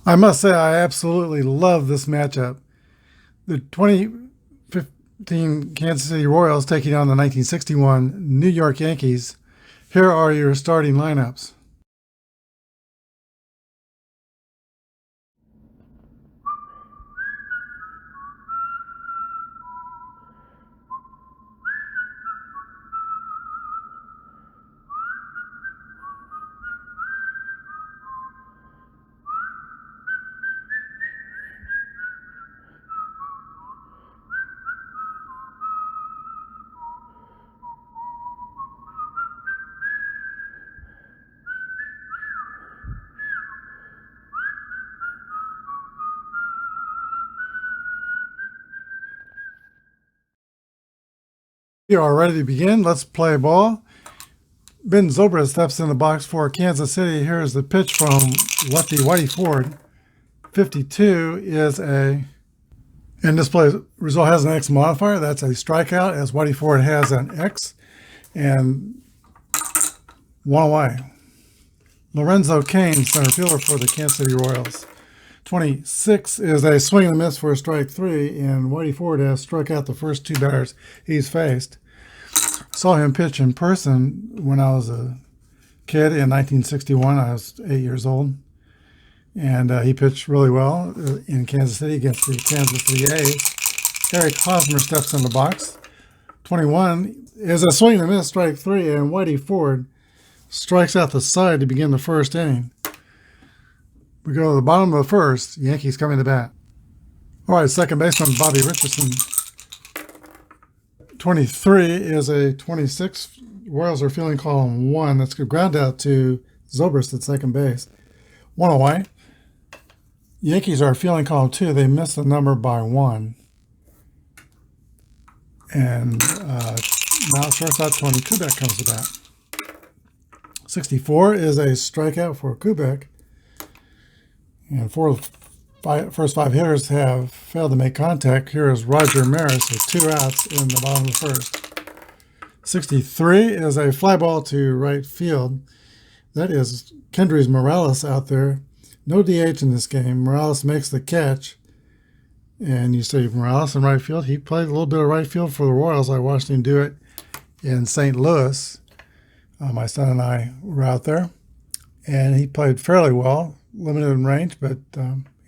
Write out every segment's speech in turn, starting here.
I must say, I absolutely love this matchup. The 2015 Kansas City Royals taking on the 1961 New York Yankees. Here are your starting lineups. We are ready to begin. Let's play ball. Ben Zobrist steps in the box for Kansas City. Here's the pitch from lefty Whitey Ford. 52 is a, and this play result has an X modifier. That's a strikeout, as Whitey Ford has an X, and one away. Lorenzo Cain, center fielder for the Kansas City Royals. 26 is a swing and a miss for strike three, and Whitey Ford has struck out the first two batters he's faced. Saw him pitch in person when I was a kid in 1961. I was 8 years old, and he pitched really well in Kansas City against the Kansas City A's. Eric Hosmer steps in the box. 21 is a swing and a miss, strike three, and Whitey Ford strikes out the side to begin the first inning. We go to the bottom of the first. Yankees coming to bat. All right, second baseman Bobby Richardson. 23 is a 26. Royals are fielding column one. That's a ground out to Zobrist at second base. One away. Yankees are fielding column two. They missed the number by one. And now shortstop Tony Kubek comes to bat. 64 is a strikeout for Kubek. And first five hitters have failed to make contact. Here is Roger Maris with 2 outs in the bottom of the first. 63 is a fly ball to right field. That is Kendrys Morales out there. No DH in this game. Morales makes the catch. And you see Morales in right field. He played a little bit of right field for the Royals. I watched him do it in St. Louis. My son and I were out there. And he played fairly well. Limited in range, but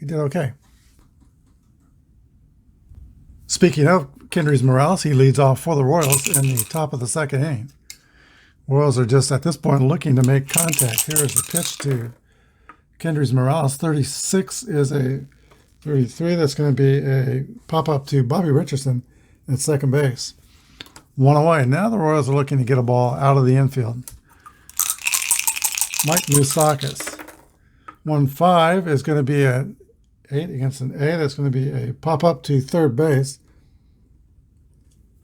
he did okay. Speaking of Kendrys Morales, he leads off for the Royals in the top of the second inning. Royals are just at this point looking to make contact. Here is the pitch to Kendrys Morales. 36 is a 33. That's going to be a pop-up to Bobby Richardson at second base. One away. Now the Royals are looking to get a ball out of the infield. Mike Moustakas. 1-5 is going to be an 8 against an A. That's going to be a pop-up to third base.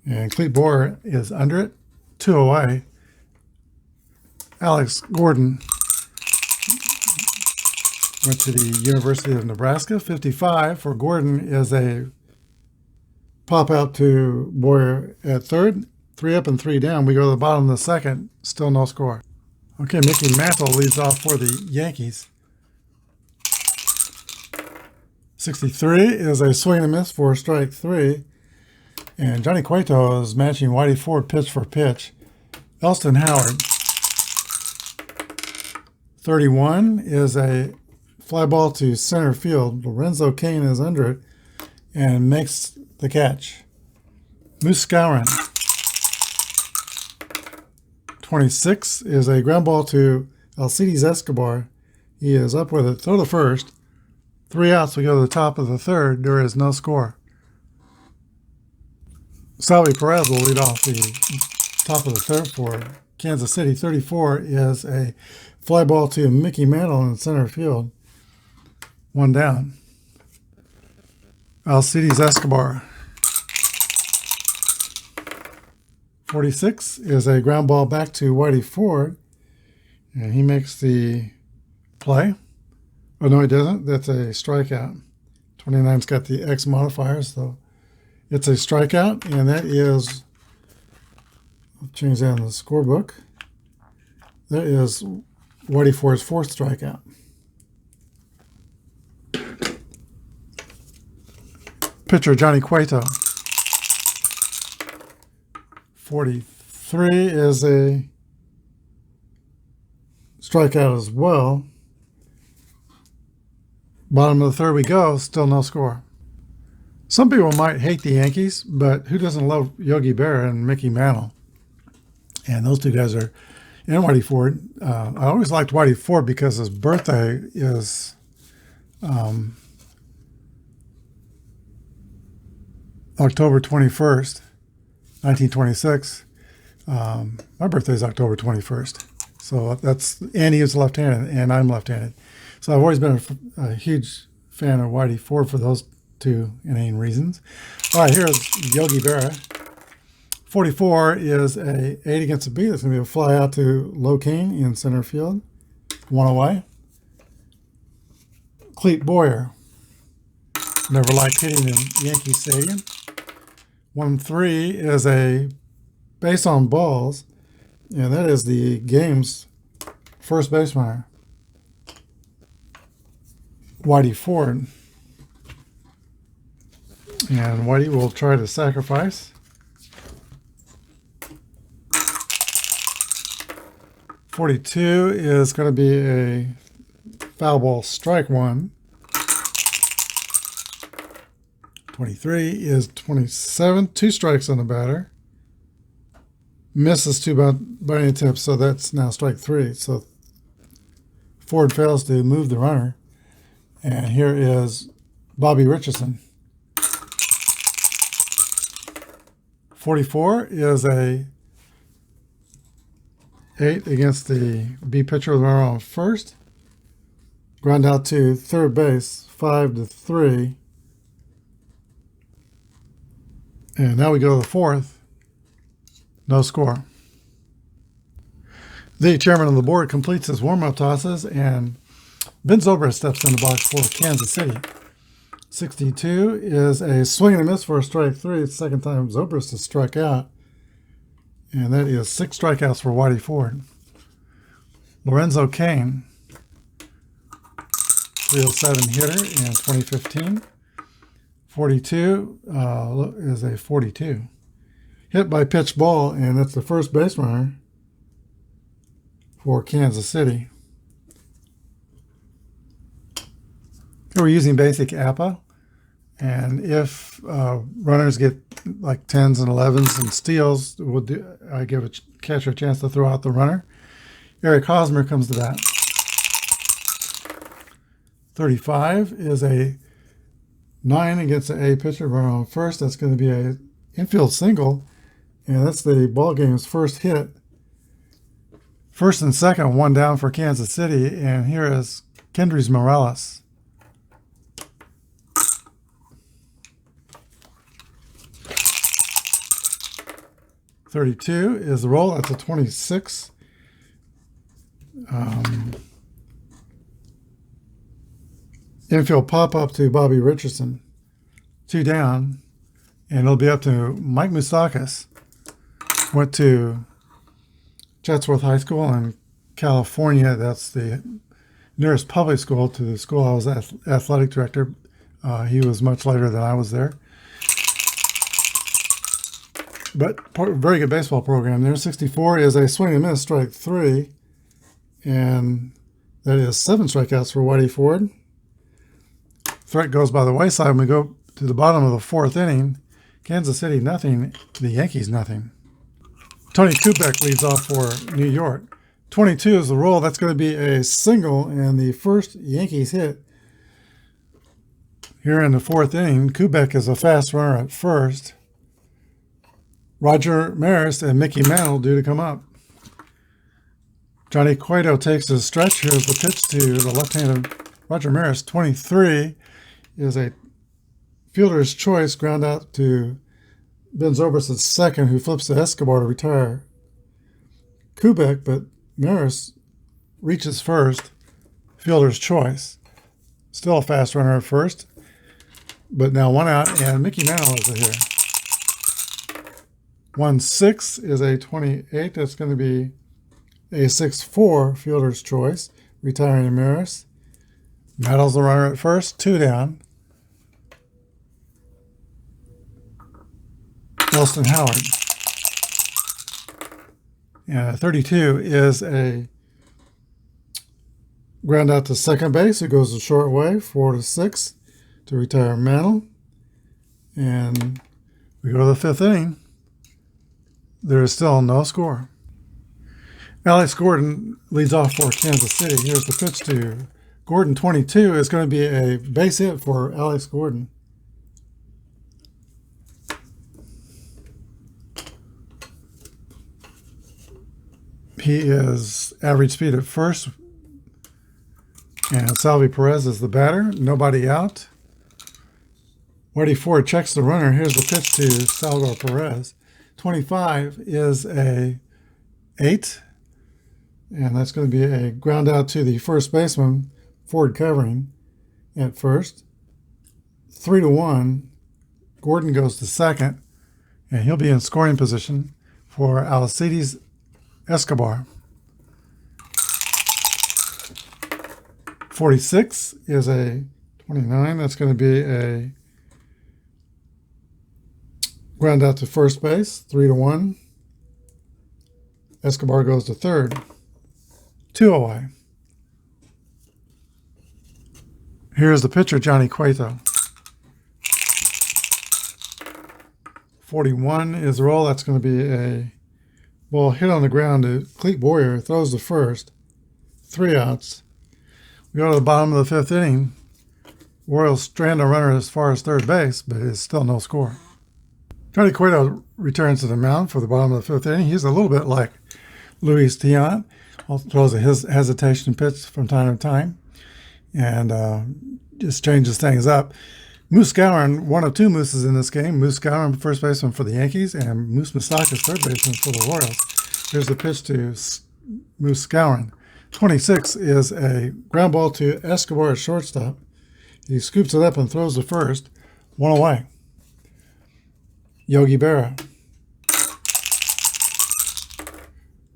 And Clete Boyer is under it. 2 away. Alex Gordon went to the University of Nebraska. 55 for Gordon is a pop-out to Boyer at third. 3 up and 3 down. We go to the bottom of the second. Still no score. Okay, Mickey Mantle leads off for the Yankees. 63 is a swing and a miss for strike three. And Johnny Cueto is matching Whitey Ford pitch for pitch. Elston Howard. 31 is a fly ball to center field. Lorenzo Cain is under it and makes the catch. Moose Skowron. 26 is a ground ball to Alcides Escobar. He is up with it. Throw to first. 3 outs. We go to the top of the third. There is no score. Salvi Perez will lead off the top of the third for Kansas City. 34 is a fly ball to Mickey Mantle in center field. 1 down. Alcides Escobar. 46 is a ground ball back to Whitey Ford, and he makes the play. Oh, no, he doesn't. That's a strikeout. 29's got the X modifier, so it's a strikeout, and that is, I'll change that in the scorebook. That is Whitey Ford's 4th strikeout. Pitcher Johnny Cueto. 43 is a strikeout as well. Bottom of the third we go, still no score. Some people might hate the Yankees, but who doesn't love Yogi Berra and Mickey Mantle? And those two guys are in Whitey Ford. I always liked Whitey Ford because his birthday is October 21st, 1926. My birthday is October 21st. So that's, and he is left-handed, and I'm left-handed. So I've always been a huge fan of Whitey Ford for those two inane reasons. All right, here's Yogi Berra. 44 is a 8 against a B. That's going to be a fly out to Lokane in center field. 1 away. Clete Boyer. Never liked hitting in Yankee Stadium. 1-3 is a base on balls, and that is the game's first base runner, Whitey Ford. And Whitey will try to sacrifice. 42 is going to be a foul ball, strike one. 23 is 27, 2 strikes on the batter. Misses 2 bunny tips, so that's now strike 3. So Ford fails to move the runner. And here is Bobby Richardson. 44 is a 8 against the B pitcher with runner on first. Ground out to third base, 5-3. And now we go to the fourth. No score. The chairman of the board completes his warm-up tosses, and Ben Zobrist steps in the box for Kansas City. 62 is a swing and a miss for a strike 3. It's the second time Zobrist has struck out. And that is 6 strikeouts for Whitey Ford. Lorenzo Cain, 307 hitter in 2015. 42 is a 42. Hit by pitch ball, and that's the first base runner for Kansas City. We're using basic Apba, and if runners get like 10s and 11s and steals, I give a catcher a chance to throw out the runner. Eric Hosmer comes to bat. 35 is a 9 against an A pitcher, runner on first. That's going to be a infield single, and that's the ball game's first hit. First and second, 1 down for Kansas City, and here is Kendrys Morales. .32 is the roll. That's a 26. Infield pop-up to Bobby Richardson. 2 down. And it'll be up to Mike Moustakas. Went to Chatsworth High School in California. That's the nearest public school to the school I was athletic director. He was much later than I was there. But very good baseball program there. 64 is a swing and miss, strike 3. And that is 7 strikeouts for Whitey Ford. Threat goes by the wayside when we go to the bottom of the 4th inning. Kansas City nothing, the Yankees nothing. Tony Kubek leads off for New York. 22 is the roll. That's going to be a single and the first Yankees hit here in the 4th inning. Kubek is a fast runner at first. Roger Maris and Mickey Mantle due to come up. Johnny Cueto takes his stretch. Here's the pitch to the left-handed Roger Maris. 23 is a fielder's choice, ground out to Ben Zobrist at second, who flips to Escobar to retire Kubek, but Maris reaches first. Fielder's choice. Still a fast runner at first, but now 1 out, and Mickey Mantle is here. 1-6 is a 28. That's going to be a 6-4 fielder's choice, retiring Maris. Mantle's the runner at first, 2 down. Elston Howard. And 32 is a ground out to second base. It goes a short way, 4-6 to retire Mantle. And we go to the fifth inning. There is still no score. Alex Gordon leads off for Kansas City. Here's the pitch to Gordon. 22 is going to be a base hit for Alex Gordon. He is average speed at first. And Salvi Perez is the batter. Nobody out. Whitey Ford checks the runner. Here's the pitch to Salvador Perez. 25 is a 8. And that's going to be a ground out to the first baseman, Ford covering at first. 3-1. Gordon goes to second. And he'll be in scoring position for Alcides Escobar. 46 is a 29. That's going to be a ground out to first base, 3-1. Escobar goes to third, 2 away. Here's the pitcher, Johnny Cueto. 41 is the roll. That's going to be a ball hit on the ground to Clete Boyer, throws to first, 3 outs. We go to the bottom of the fifth inning. Royals strand a runner as far as third base, but it's still no score. Johnny Cueto returns to the mound for the bottom of the fifth inning. He's a little bit like Luis Tiant, throws a hesitation pitch from time to time, and just changes things up. Moose Gowron, one of 2 Mooses in this game. Moose Gowron, first baseman for the Yankees, and Moose Moustakas, third baseman for the Royals. Here's the pitch to Moose Gowron. 26 is a ground ball to Escobar at shortstop. He scoops it up and throws the first, 1 away. Yogi Berra.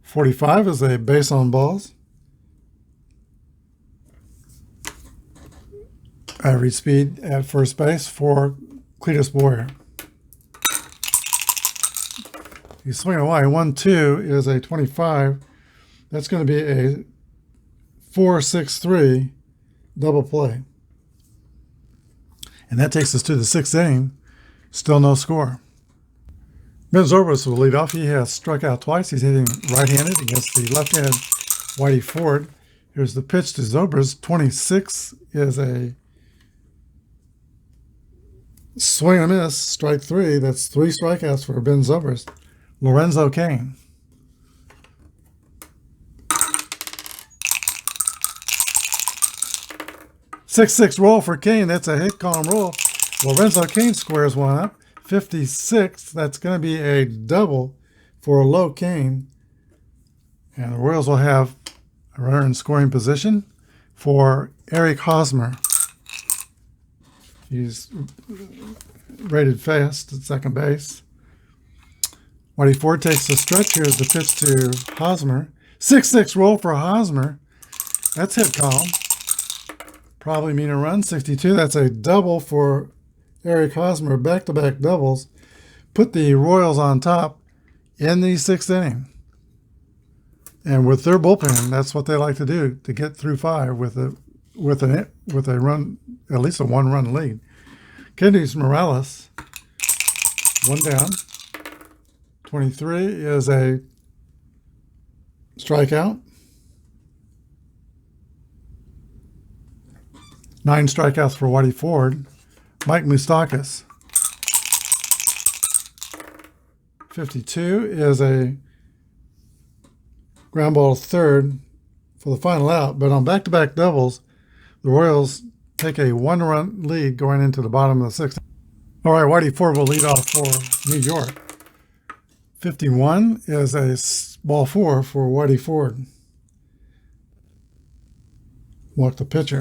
45 is a base on balls. Average speed at first base for Cletus Boyer. He's swinging away. 1-2 is a 25. That's going to be a 4-6-3 double play. And that takes us to the 6th inning. Still no score. Ben Zobrist will lead off. He has struck out twice. He's hitting right-handed against the left-handed Whitey Ford. Here's the pitch to Zobrist. 26 is a swing and a miss, strike 3. That's 3 strikeouts for Ben Zobrist. Lorenzo Cain. Six roll for Cain. That's a hit column roll. Lorenzo Cain squares one up. 56. That's going to be a double for Low Cain. And the Royals will have a runner in scoring position for Eric Hosmer. He's rated fast at second base. Whitey Ford takes the stretch. Here's the pitch to Hosmer. 6-6 roll for Hosmer. That's hit column. Probably mean a run. 62. That's a double for Eric Hosmer. Back-to-back doubles. Put the Royals on top in the 6th inning. And with their bullpen, that's what they like to do, to get through 5 with a run, at least a 1-run lead. Kendrys Morales, 1 down. 23 is a strikeout. 9 strikeouts for Whitey Ford. Mike Moustakas. 52 is a ground ball to third for the final out. But on back-to-back doubles, the Royals take a 1-run lead going into the bottom of the 6th. All right, Whitey Ford will lead off for New York. 51 is a ball 4 for Whitey Ford. Walk the pitcher.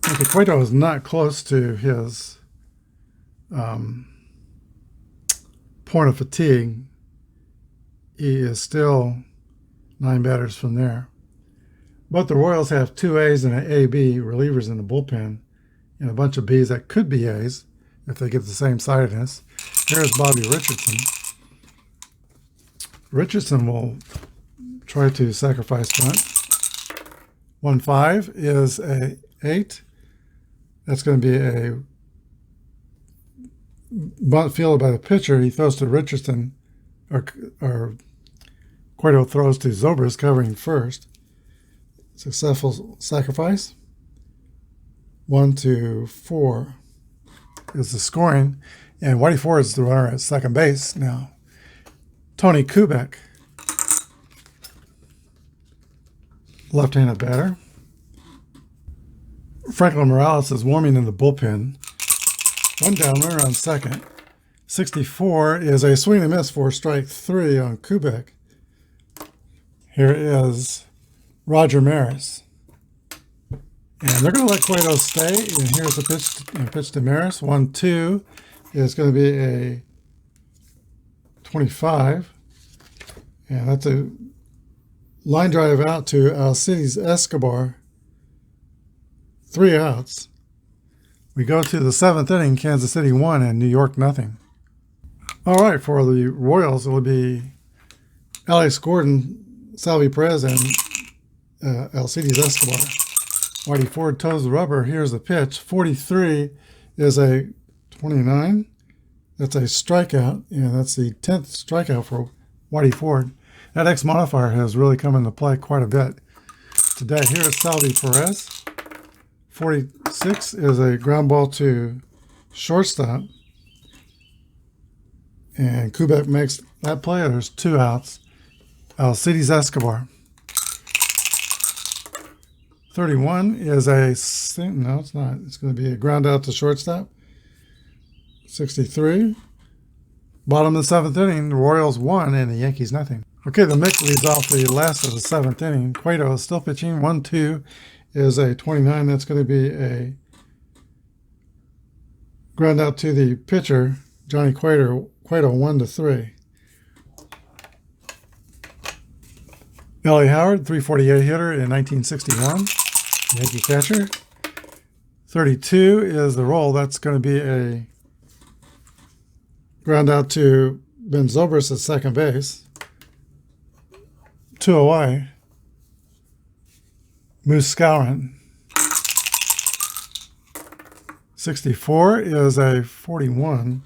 Okay, Cueto is not close to his point of fatigue. He is still 9 batters from there. Both the Royals have 2 A's and an AB relievers in the bullpen, and a bunch of B's that could be A's if they get the same sidedness. Here's Bobby Richardson. Richardson will try to sacrifice bunt. 1-5 is a 8. That's going to be a bunt fielded by the pitcher. He throws to Richardson, or Cueto throws to Zobrist, covering first. Successful sacrifice. 1-4 is the scoring, and Whitey Ford is the runner at second base now. Tony Kubek, left-handed batter. Franklin Morales is warming in the bullpen. 1 down, runner on second. 64 is a swing and miss for strike 3 on Kubek. Here is Roger Maris. And they're going to let Cueto stay. And here's the pitch to Maris. 1-2 is going to be a 25. And that's a line drive out to Alcides Escobar. 3 outs. We go to the 7th inning, Kansas City 1 and New York nothing. All right, for the Royals, it will be Alex Gordon, Salvi Perez, and Alcides Escobar. Whitey Ford toes the rubber. Here's the pitch. 43 is a 29. That's a strikeout, and that's the 10th strikeout for Whitey Ford. That X modifier has really come into play quite a bit today. Here is Salvi Perez. 46 is a ground ball to shortstop. And Kubek makes that play. There's 2 outs. Alcides Escobar. 31 is a, no, it's not. It's going to be a ground out to shortstop. 63. Bottom of the 7th inning, the Royals 1 and the Yankees nothing. Okay, the Mick leads off the last of the 7th inning. Cueto is still pitching. 1-2 is a 29. That's going to be a ground out to the pitcher, Johnny Cueto 1-3. Ellie Howard, 348 hitter in 1961. Yankee catcher. 32 is the roll. That's going to be a ground out to Ben Zobrist at second base. 2 away. Moose Skowron. 64 is a 41.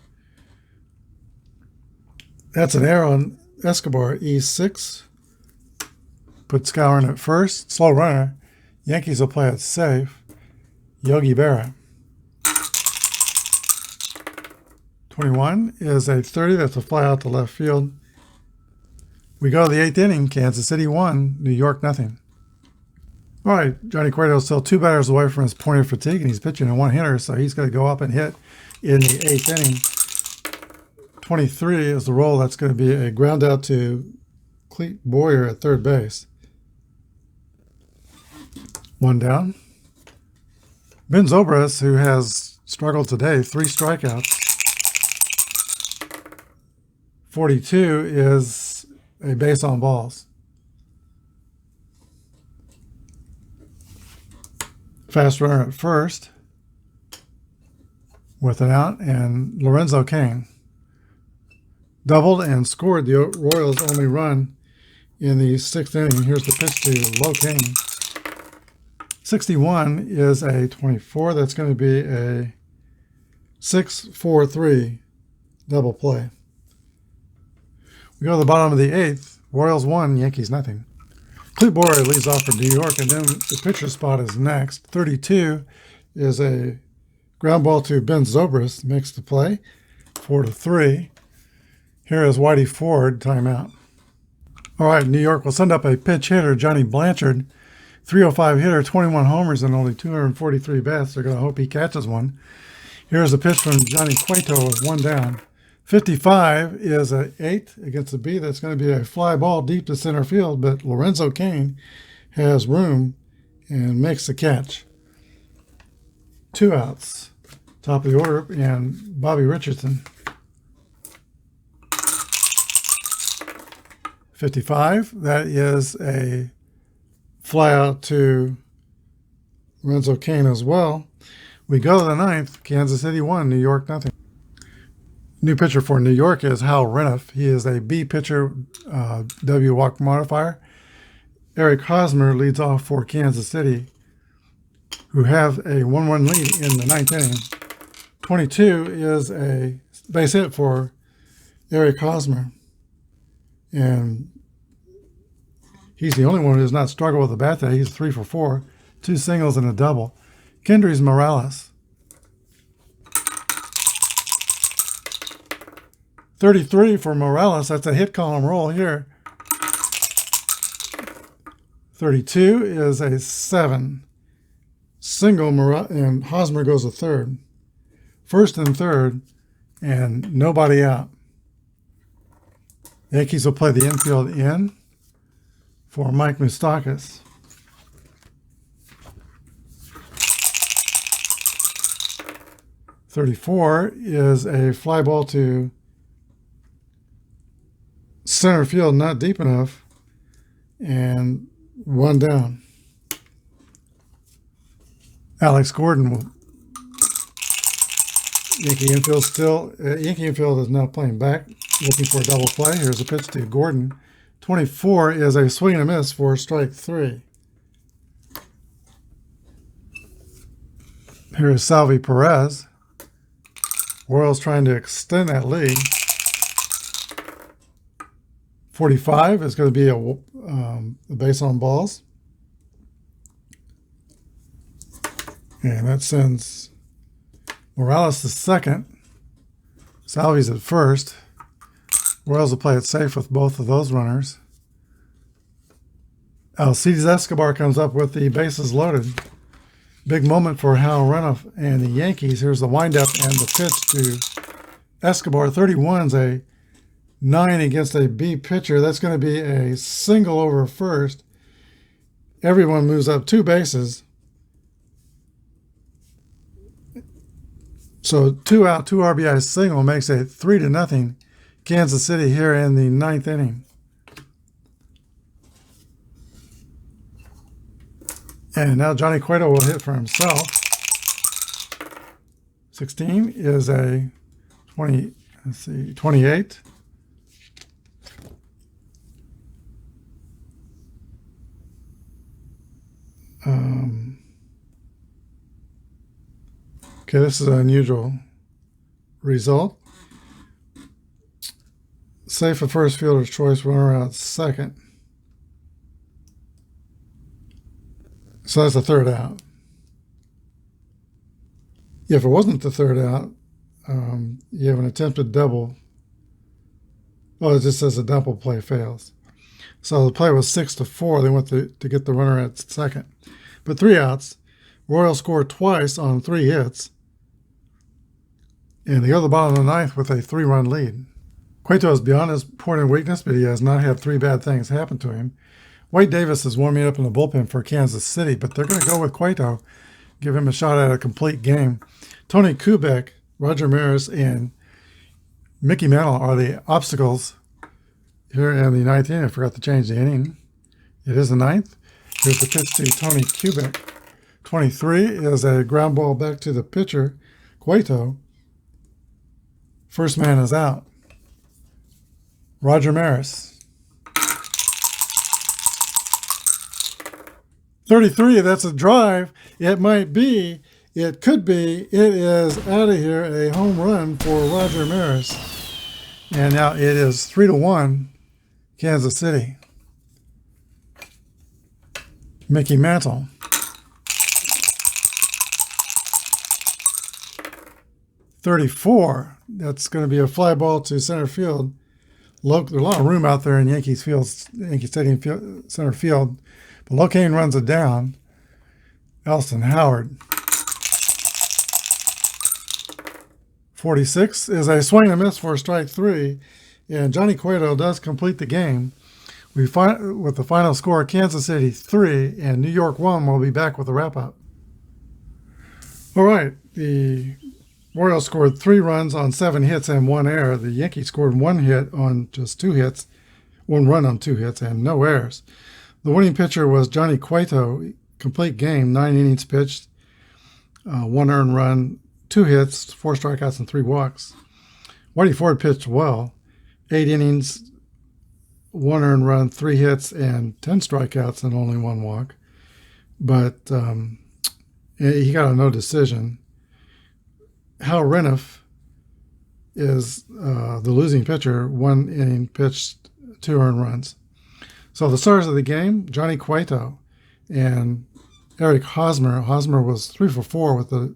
That's an error on Escobar, E6. Put Skowron at first. Slow runner. Yankees will play it safe. Yogi Berra. 21 is a 30. That's a fly out to left field. We go to the 8th inning. Kansas City 1, New York nothing. All right, Johnny Cueto is still 2 batters away from his point of fatigue, and he's pitching a 1-hitter, so he's going to go up and hit in the 8th inning. 23 is the roll. That's going to be a ground out to Clete Boyer at third base. 1 down. Ben Zobrist, who has struggled today, 3 strikeouts. 42 is a base on balls. Fast runner at first with an out, and Lorenzo Cain doubled and scored the Royals' only run in the 6th inning. Here's the pitch to Lo Cain. 61 is a 24. That's going to be a 6-4-3 double play. We go to the bottom of the 8th. Royals 1, Yankees nothing. Clete Boyer leads off for New York, and then the pitcher spot is next. 32 is a ground ball to Ben Zobrist, makes the play. 4-3. Here is Whitey Ford, timeout. All right, New York will send up a pinch hitter, Johnny Blanchard. 305 hitter, 21 homers, and only 243 bats. They're going to hope he catches one. Here's a pitch from Johnny Cueto with 1 down. 55 is an 8 against the B. That's going to be a fly ball deep to center field, but Lorenzo Cain has room and makes the catch. 2 outs. Top of the order, and Bobby Richardson. 55, that is a fly out to Lorenzo Cain as well. We go to the ninth. Kansas City 1, New York nothing. New pitcher for New York is Hal Reniff. He is a B pitcher, W walk modifier. Eric Hosmer leads off for Kansas City, who have a 1-1 lead in the ninth inning. 22 is a base hit for Eric Hosmer, and he's the only one who does not struggle with the bat today. He's 3 for 4, 2 singles and a double. Kendrys Morales. 33 for Morales. That's a hit column roll here. 32 is a 7. Single, and Hosmer goes to third. First and third, and nobody out. Yankees will play the infield in for Mike Moustakas. .34 is a fly ball to center field, not deep enough, and 1 down. Alex Gordon will. Yankee infield is now playing back, looking for a double play. Here's a pitch to Gordon. 24 is a swing and a miss for strike 3. Here is Salvi Perez. Royals trying to extend that lead. 45 is going to be a base on balls. And that sends Morales to second. Salvi's at first. Royals will play it safe with both of those runners. Alcides Escobar comes up with the bases loaded. Big moment for Hal Reniff and the Yankees. Here's the windup and the pitch to Escobar. 31's a 9 against a B pitcher. That's going to be a single over first. Everyone moves up 2 bases. So 2 out, 2 RBI single makes it 3-0 Kansas City here in the ninth inning. And now Johnny Cueto will hit for himself. 16 is a 28. Okay, this is an unusual result. Safe at first, fielder's choice, runner out second. So that's the third out. If it wasn't the third out, you have an attempted double. Oh, it just says a double play fails. So the play was 6-4. They went to get the runner at second. But 3 outs. Royals scored twice on 3 hits. And they go to the bottom of the ninth with a 3-run lead. Cueto is beyond his point of weakness, but he has not had 3 bad things happen to him. Wade Davis is warming up in the bullpen for Kansas City, but they're going to go with Cueto, give him a shot at a complete game. Tony Kubek, Roger Maris, and Mickey Mantle are the obstacles here in the ninth inning. I forgot to change the inning. It is the ninth. Here's the pitch to Tony Kubek. 23 is a ground ball back to the pitcher, Cueto. First man is out. Roger Maris. 33, that's a drive. It might be, it could be, it is out of here, a home run for Roger Maris. And now it is 3-1, Kansas City. Mickey Mantle. .34, that's going to be a fly ball to center field. There's a lot of room out there in Yankee Stadium center field. But Locane runs it down. Elston Howard. 46 is a swing and a miss for strike 3. And Johnny Cueto does complete the game. With the final score, Kansas City 3 and New York 1. We'll be back with a wrap-up. All right. The Royals scored 3 runs on 7 hits and 1 error. The Yankees scored 1 hit on just 2 hits, 1 run on 2 hits, and no errors. The winning pitcher was Johnny Cueto. Complete game, 9 innings pitched, 1 earned run, 2 hits, 4 strikeouts, and 3 walks. Whitey Ford pitched well, 8 innings, 1 earned run, 3 hits, and 10 strikeouts, and only 1 walk. But he got a no decision. Hal Reniff is the losing pitcher, 1 inning pitched, 2 earned runs. So the stars of the game, Johnny Cueto and Eric Hosmer. Hosmer was 3 for 4 with a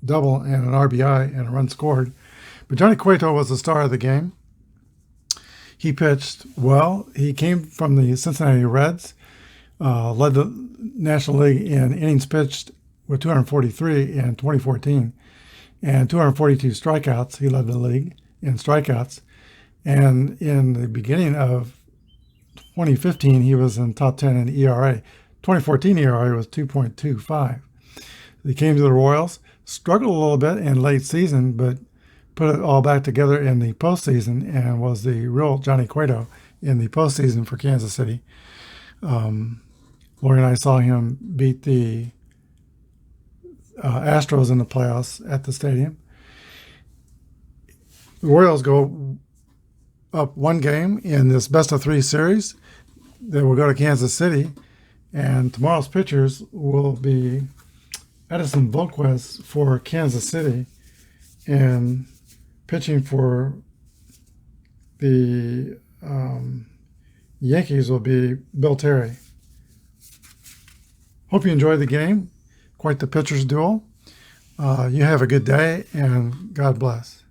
double and an RBI and a run scored. But Johnny Cueto was the star of the game. He pitched well. He came from the Cincinnati Reds, led the National League in innings pitched with 243 in 2014 and 242 strikeouts. He led the league in strikeouts. And in the beginning of 2015, he was in top 10 in ERA. 2014 ERA was 2.25. He came to the Royals, struggled a little bit in late season, but put it all back together in the postseason and was the real Johnny Cueto in the postseason for Kansas City. Lori and I saw him beat the Astros in the playoffs at the stadium. The Royals go up 1 game in this best-of-3 series. They will go to Kansas City, and tomorrow's pitchers will be Edison Volquez for Kansas City, and pitching for the Yankees will be Bill Terry. Hope you enjoyed the game. Quite the pitcher's duel. You have a good day, and God bless.